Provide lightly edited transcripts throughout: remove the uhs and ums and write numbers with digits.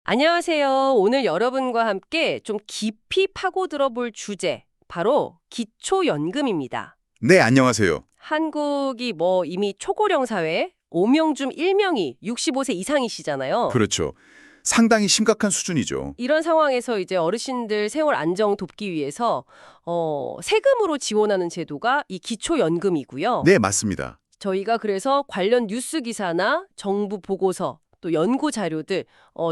안녕하세요. 오늘 여러분과 함께 좀 깊이 파고 들어볼 주제, 바로 기초연금입니다. 네, 안녕하세요. 한국이 이미 초고령 사회, 5명 중 1명이 65세 이상이시잖아요. 그렇죠. 상당히 심각한 수준이죠. 이런 상황에서 이제 어르신들 생활 안정 돕기 위해서 세금으로 지원하는 제도가 이 기초연금이고요. 네, 맞습니다. 저희가 그래서 관련 뉴스 기사나 정부 보고서, 또 연구 자료들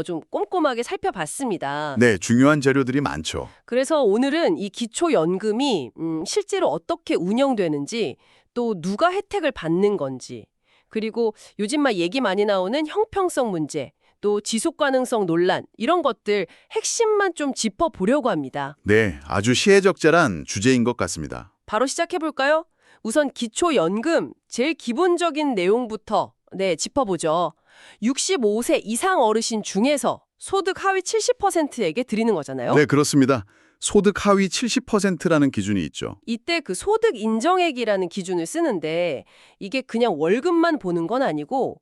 좀 꼼꼼하게 살펴봤습니다. 네, 중요한 자료들이 많죠. 그래서 오늘은 이 기초연금이 실제로 어떻게 운영되는지, 또 누가 혜택을 받는 건지, 그리고 요즘 막 얘기 많이 나오는 형평성 문제, 또 지속가능성 논란, 이런 것들 핵심만 좀 짚어보려고 합니다. 네, 아주 시의적절한 주제인 것 같습니다. 바로 시작해볼까요? 우선 기초연금 제일 기본적인 내용부터 짚어보죠. 65세 이상 어르신 중에서 소득 하위 70%에게 드리는 거잖아요. 네, 그렇습니다. 소득 하위 70%라는 기준이 있죠. 이때 그 소득 인정액이라는 기준을 쓰는데 이게 그냥 월급만 보는 건 아니고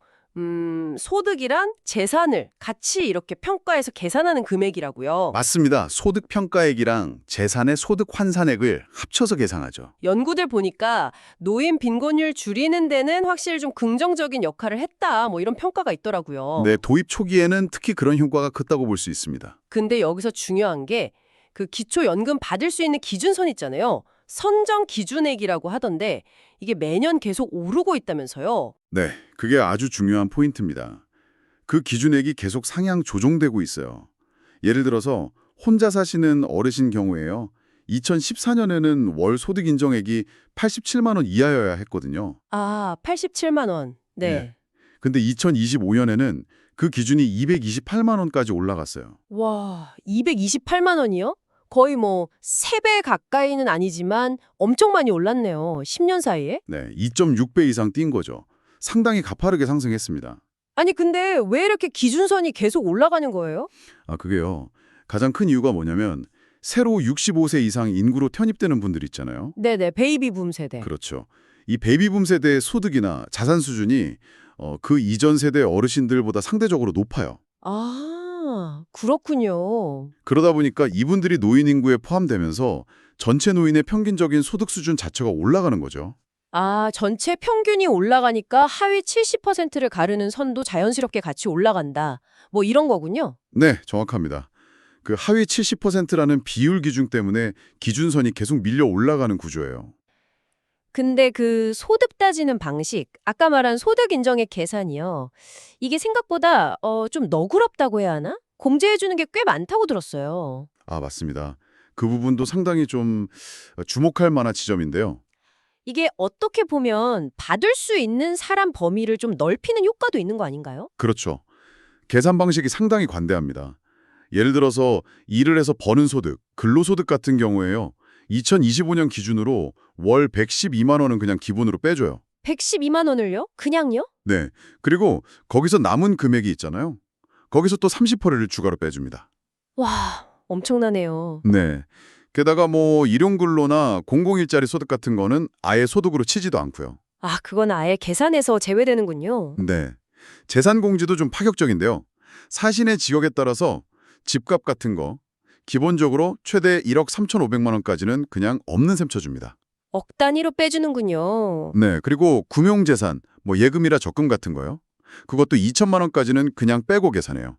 소득이란 재산을 같이 이렇게 평가해서 계산하는 금액이라고요. 맞습니다. 소득 평가액이랑 재산의 소득 환산액을 합쳐서 계산하죠. 연구들 보니까 노인 빈곤율 줄이는 데는 확실히 좀 긍정적인 역할을 했다, 이런 평가가 있더라고요. 네, 도입 초기에는 특히 그런 효과가 컸다고 볼 수 있습니다. 근데 여기서 중요한 게 그 기초연금 받을 수 있는 기준선 있잖아요. 선정 기준액이라고 하던데 이게 매년 계속 오르고 있다면서요. 네, 그게 아주 중요한 포인트입니다. 그 기준액이 계속 상향 조정되고 있어요. 예를 들어서 혼자 사시는 어르신 경우에요. 2014년에는 월 소득 인정액이 87만 원 이하여야 했거든요. 아, 87만 원. 네. 근데 2025년에는 그 기준이 228만 원까지 올라갔어요. 와, 228만 원이요? 거의 3배 가까이는 아니지만 엄청 많이 올랐네요. 10년 사이에. 네, 2.6배 이상 뛴 거죠. 상당히 가파르게 상승했습니다. 아니 근데 왜 이렇게 기준선이 계속 올라가는 거예요? 그게요. 가장 큰 이유가 뭐냐면 새로 65세 이상 인구로 편입되는 분들 있잖아요. 네네, 베이비붐 세대. 그렇죠. 이 베이비붐 세대의 소득이나 자산 수준이 그 이전 세대 어르신들보다 상대적으로 높아요. 아, 그렇군요. 그러다 보니까 이분들이 노인 인구에 포함되면서 전체 노인의 평균적인 소득 수준 자체가 올라가는 거죠. 아, 전체 평균이 올라가니까 하위 70%를 가르는 선도 자연스럽게 같이 올라간다. 이런 거군요. 네, 정확합니다. 그 하위 70%라는 비율 기준 때문에 기준선이 계속 밀려 올라가는 구조예요. 근데 그 소득 따지는 방식, 아까 말한 소득 인정액 계산이요. 이게 생각보다 좀 너그럽다고 해야 하나? 공제해 주는 게 꽤 많다고 들었어요. 맞습니다. 그 부분도 상당히 좀 주목할 만한 지점인데요. 이게 어떻게 보면 받을 수 있는 사람 범위를 좀 넓히는 효과도 있는 거 아닌가요? 그렇죠. 계산 방식이 상당히 관대합니다. 예를 들어서 일을 해서 버는 소득, 근로소득 같은 경우에요. 2025년 기준으로 월 112만 원은 그냥 기본으로 빼줘요. 112만 원을요? 그냥요? 네. 그리고 거기서 남은 금액이 있잖아요. 거기서 또 30%를 추가로 빼줍니다. 와, 엄청나네요. 네. 게다가 일용근로나 공공일자리 소득 같은 거는 아예 소득으로 치지도 않고요. 아, 그건 아예 계산에서 제외되는군요. 네. 재산 공지도 좀 파격적인데요. 사신의 지역에 따라서 집값 같은 거 기본적으로 최대 1억 3,500만 원까지는 그냥 없는 셈 쳐줍니다. 억 단위로 빼주는군요. 네. 그리고 금융재산, 예금이라 적금 같은 거요. 그것도 2천만 원까지는 그냥 빼고 계산해요.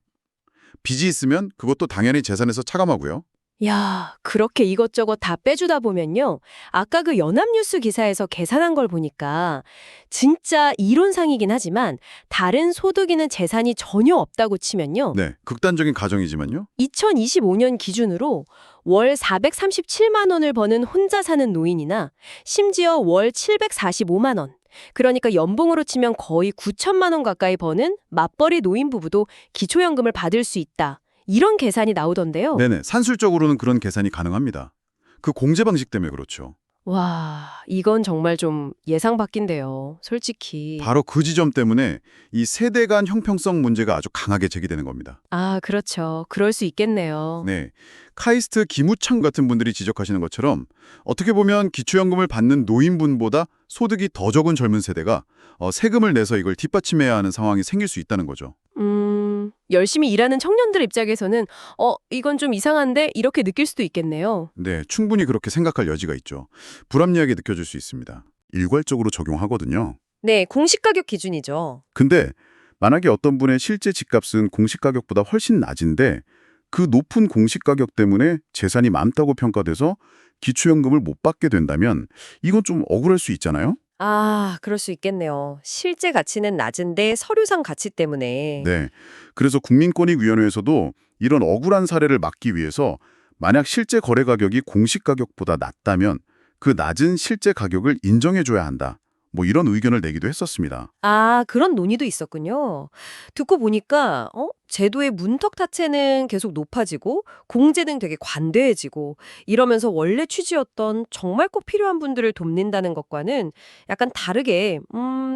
빚이 있으면 그것도 당연히 재산에서 차감하고요. 야, 그렇게 이것저것 다 빼주다 보면요. 아까 그 연합뉴스 기사에서 계산한 걸 보니까 진짜 이론상이긴 하지만 다른 소득이나 재산이 전혀 없다고 치면요. 네. 극단적인 가정이지만요. 2025년 기준으로 월 437만 원을 버는 혼자 사는 노인이나 심지어 월 745만 원, 그러니까 연봉으로 치면 거의 9천만 원 가까이 버는 맞벌이 노인 부부도 기초연금을 받을 수 있다. 이런 계산이 나오던데요. 네네. 산술적으로는 그런 계산이 가능합니다. 그 공제 방식 때문에 그렇죠. 와, 이건 정말 좀 예상 밖인데요. 솔직히. 바로 그 지점 때문에 이 세대 간 형평성 문제가 아주 강하게 제기되는 겁니다. 아, 그렇죠. 그럴 수 있겠네요. 네. 카이스트 김우창 같은 분들이 지적하시는 것처럼 어떻게 보면 기초연금을 받는 노인분보다 소득이 더 적은 젊은 세대가 세금을 내서 이걸 뒷받침해야 하는 상황이 생길 수 있다는 거죠. 열심히 일하는 청년들 입장에서는 이건 좀 이상한데 이렇게 느낄 수도 있겠네요. 네, 충분히 그렇게 생각할 여지가 있죠. 불합리하게 느껴질 수 있습니다. 일괄적으로 적용하거든요. 네, 공시 가격 기준이죠. 근데 만약에 어떤 분의 실제 집값은 공시 가격보다 훨씬 낮은데 그 높은 공시 가격 때문에 재산이 많다고 평가돼서 기초연금을 못 받게 된다면 이건 좀 억울할 수 있잖아요? 아, 그럴 수 있겠네요. 실제 가치는 낮은데 서류상 가치 때문에. 네. 그래서 국민권익위원회에서도 이런 억울한 사례를 막기 위해서 만약 실제 거래 가격이 공시 가격보다 낮다면 그 낮은 실제 가격을 인정해줘야 한다. 뭐 이런 의견을 내기도 했었습니다. 아, 그런 논의도 있었군요. 듣고 보니까 제도의 문턱 자체는 계속 높아지고 공제는 되게 관대해지고 이러면서 원래 취지였던 정말 꼭 필요한 분들을 돕는다는 것과는 약간 다르게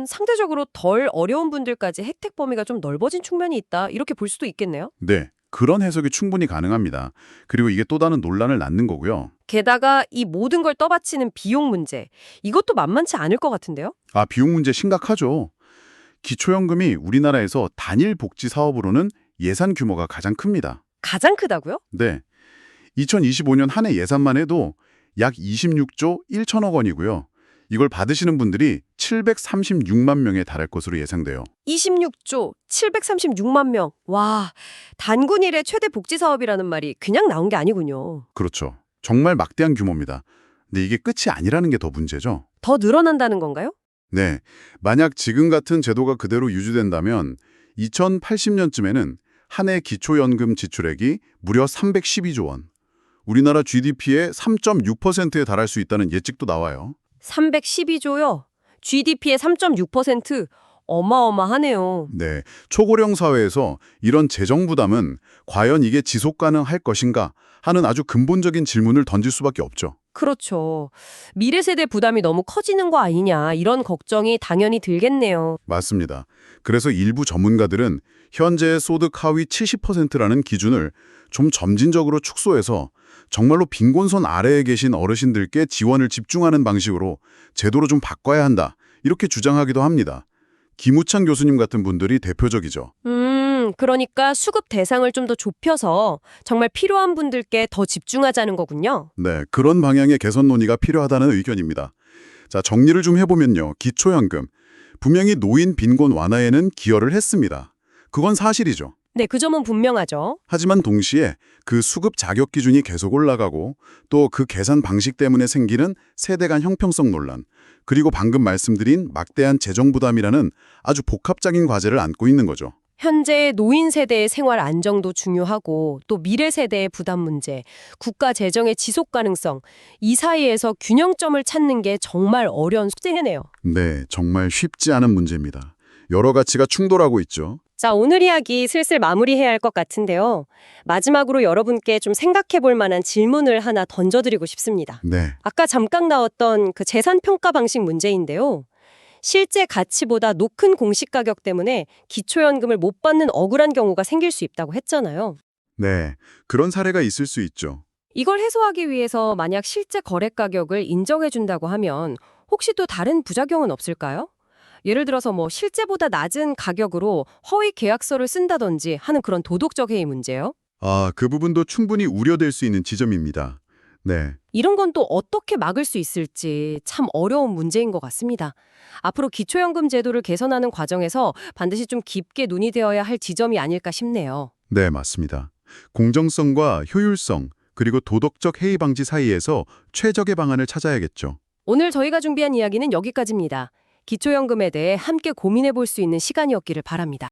상대적으로 덜 어려운 분들까지 혜택 범위가 좀 넓어진 측면이 있다. 이렇게 볼 수도 있겠네요. 네. 그런 해석이 충분히 가능합니다. 그리고 이게 또 다른 논란을 낳는 거고요. 게다가 이 모든 걸 떠받치는 비용 문제. 이것도 만만치 않을 것 같은데요? 아, 비용 문제 심각하죠. 기초연금이 우리나라에서 단일 복지 사업으로는 예산 규모가 가장 큽니다. 가장 크다고요? 네. 2025년 한 해 예산만 해도 약 26조 1천억 원이고요. 이걸 받으시는 분들이 736만 명에 달할 것으로 예상돼요. 26조 736만 명. 와, 단군 일의 최대 복지 사업이라는 말이 그냥 나온 게 아니군요. 그렇죠. 정말 막대한 규모입니다. 근데 이게 끝이 아니라는 게 더 문제죠. 더 늘어난다는 건가요? 네. 만약 지금 같은 제도가 그대로 유지된다면 2080년쯤에는 한 해 기초연금 지출액이 무려 312조 원. 우리나라 GDP의 3.6%에 달할 수 있다는 예측도 나와요. 312조요. GDP의 3.6%. 어마어마하네요. 네. 초고령 사회에서 이런 재정 부담은 과연 이게 지속 가능할 것인가 하는 아주 근본적인 질문을 던질 수밖에 없죠. 그렇죠. 미래 세대 부담이 너무 커지는 거 아니냐 이런 걱정이 당연히 들겠네요. 맞습니다. 그래서 일부 전문가들은 현재 소득 하위 70%라는 기준을 좀 점진적으로 축소해서 정말로 빈곤선 아래에 계신 어르신들께 지원을 집중하는 방식으로 제도로 좀 바꿔야 한다. 이렇게 주장하기도 합니다. 김우창 교수님 같은 분들이 대표적이죠. 그러니까 수급 대상을 좀 더 좁혀서 정말 필요한 분들께 더 집중하자는 거군요. 네, 그런 방향의 개선 논의가 필요하다는 의견입니다. 자, 정리를 좀 해보면요. 기초연금. 분명히 노인 빈곤 완화에는 기여를 했습니다. 그건 사실이죠. 네, 그 점은 분명하죠. 하지만 동시에 그 수급 자격 기준이 계속 올라가고 또 그 계산 방식 때문에 생기는 세대 간 형평성 논란, 그리고 방금 말씀드린 막대한 재정 부담이라는 아주 복합적인 과제를 안고 있는 거죠. 현재 노인 세대의 생활 안정도 중요하고 또 미래 세대의 부담 문제, 국가 재정의 지속 가능성, 이 사이에서 균형점을 찾는 게 정말 어려운 숙제네요. 네, 정말 쉽지 않은 문제입니다. 여러 가치가 충돌하고 있죠. 자, 오늘 이야기 슬슬 마무리해야 할 것 같은데요. 마지막으로 여러분께 좀 생각해 볼 만한 질문을 하나 던져드리고 싶습니다. 네, 아까 잠깐 나왔던 그 재산 평가 방식 문제인데요. 실제 가치보다 높은 공시 가격 때문에 기초연금을 못 받는 억울한 경우가 생길 수 있다고 했잖아요. 네, 그런 사례가 있을 수 있죠. 이걸 해소하기 위해서 만약 실제 거래 가격을 인정해 준다고 하면 혹시 또 다른 부작용은 없을까요? 예를 들어서 실제보다 낮은 가격으로 허위 계약서를 쓴다든지 하는 그런 도덕적 해이 문제요. 아, 그 부분도 충분히 우려될 수 있는 지점입니다. 네, 이런 건 또 어떻게 막을 수 있을지 참 어려운 문제인 것 같습니다. 앞으로 기초연금 제도를 개선하는 과정에서 반드시 좀 깊게 논의되어야 할 지점이 아닐까 싶네요. 네, 맞습니다. 공정성과 효율성, 그리고 도덕적 해이 방지 사이에서 최적의 방안을 찾아야겠죠. 오늘 저희가 준비한 이야기는 여기까지입니다. 기초연금에 대해 함께 고민해 볼 수 있는 시간이었기를 바랍니다.